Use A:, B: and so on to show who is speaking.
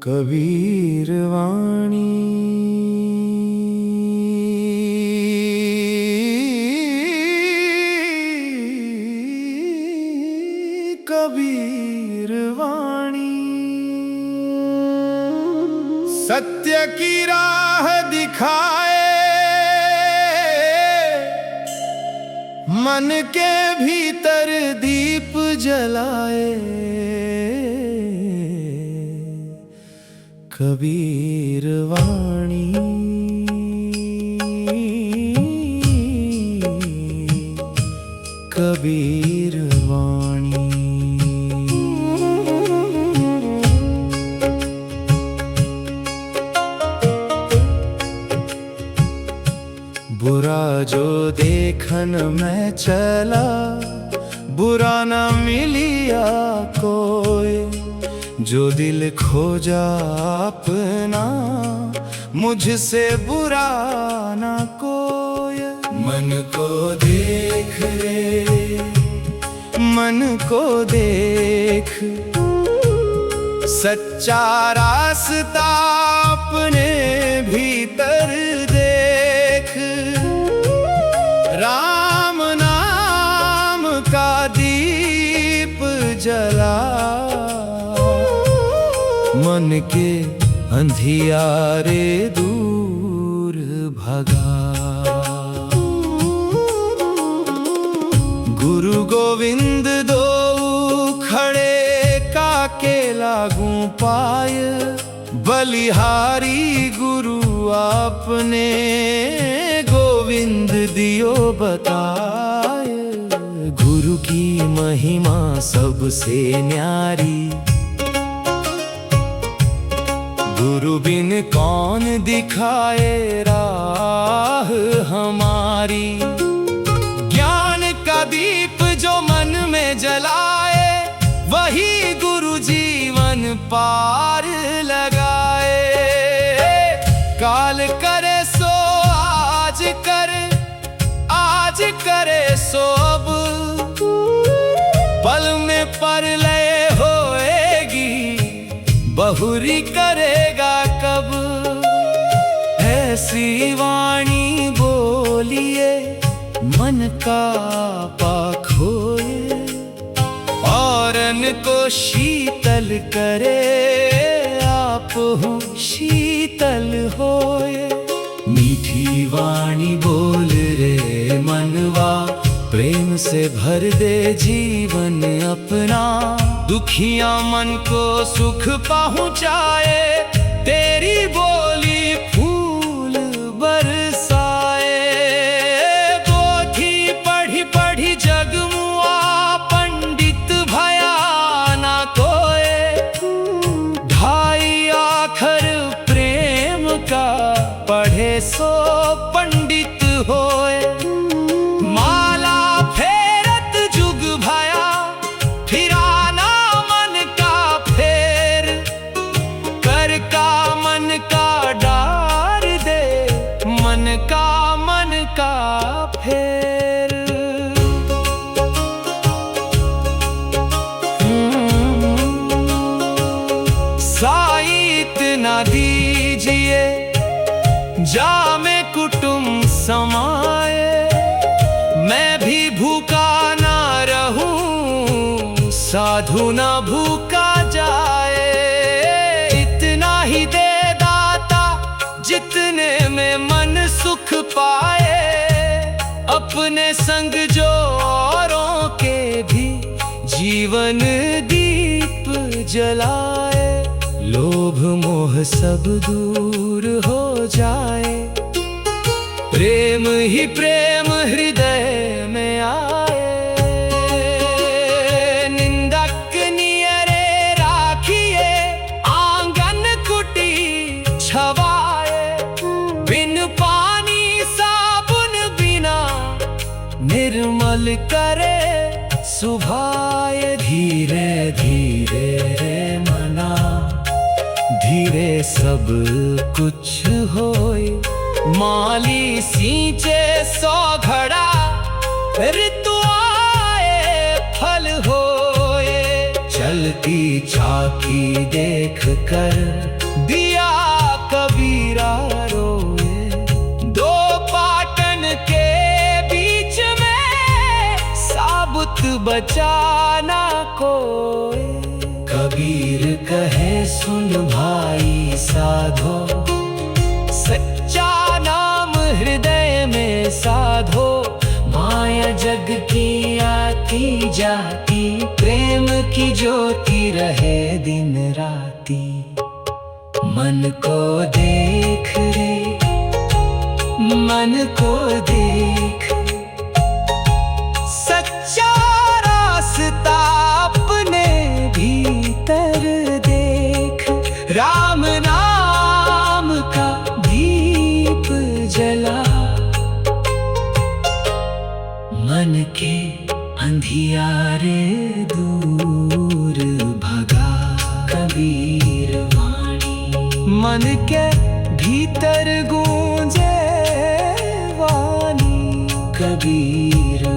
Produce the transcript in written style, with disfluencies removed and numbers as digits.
A: कबीर वाणी कबीर वाणी। सत्य की राह दिखाए, मन के भीतर दीप जलाए। कबीर वाणी कबीर वाणी। बुरा जो देखन मैं चला, बुरा न मिलिया कोई। जो दिल खोजा अपना, मुझसे बुरा ना कोई। मन को देख रे, मन को देख, सच्चा रास्ता अपने भीतर देख। राम नाम का दीप जला, मन के अंधियारे दूर भगा। गुरु गोविंद दो खड़े काके लागू पाय। बलिहारी गुरु आपने गोविंद दियो बताय। गुरु की महिमा सबसे न्यारी, गुरु बिन कौन दिखाए राह हमारी। ज्ञान का दीप जो मन में जलाए, वही गुरु जीवन पार लगाए। काल करे सो आज कर, आज करे सो अब। पल में परलय होएगी, बहुरी करेगा कब। ऐसी वाणी बोलिए, मन का पाखोए। औरन को शीतल करे, आप हो शीतल होए। मीठी वाणी बोल रे मनवा, प्रेम से भर दे जीवन अपना। दुखिया मन को सुख पहुँचाए, तेरी बोली फूल बरसाए। पोथी पढ़ी पढ़ी जग मुआ, पंडित भया ना कोय। ढाई आखर प्रेम का, पढ़े सो पंडित होए। माला फेरत जुग भया, फिराना मन का फेर। कर का मन का डार दे, मन का फेर। साई इतना दीजिए, जामे कुटुंब समाए। मैं भी भूखा ना रहूं, साधु ना भूखा जाए। इतना ही दे दाता, जितने में मन सुख पाए। अपने संग जो औरों के भी, जीवन दीप जलाए। लोभ मोह सब दूर हो जाए, प्रेम ही प्रेम हृदय में आए। निंदक नियरे राखिए, आंगन कुटी छवाए। बिन पानी साबुन बिना, निर्मल करे सुभाए। धीरे धीरे मना, धीरे सब कुछ होए। माली सींचे सौ घड़ा, ऋतु आए फल होए। जलती झांकी देख कर दिया कबीरा रोए। दो पाटन के बीच में साबुत बचाना कोई। कबीर कहे सुन भाई साधो, सच्चा नाम हृदय में साधो। माया जग की आती जाती, प्रेम की ज्योति रहे दिन राती। मन को देख रे, मन को देख, सच्चा रास्ता अपने भीतर देख। राम नाम का दीप जला, मन के अंधियारे दूर भगा। कबीर वाणी मन के भीतर गूंजे वाणी। कबीर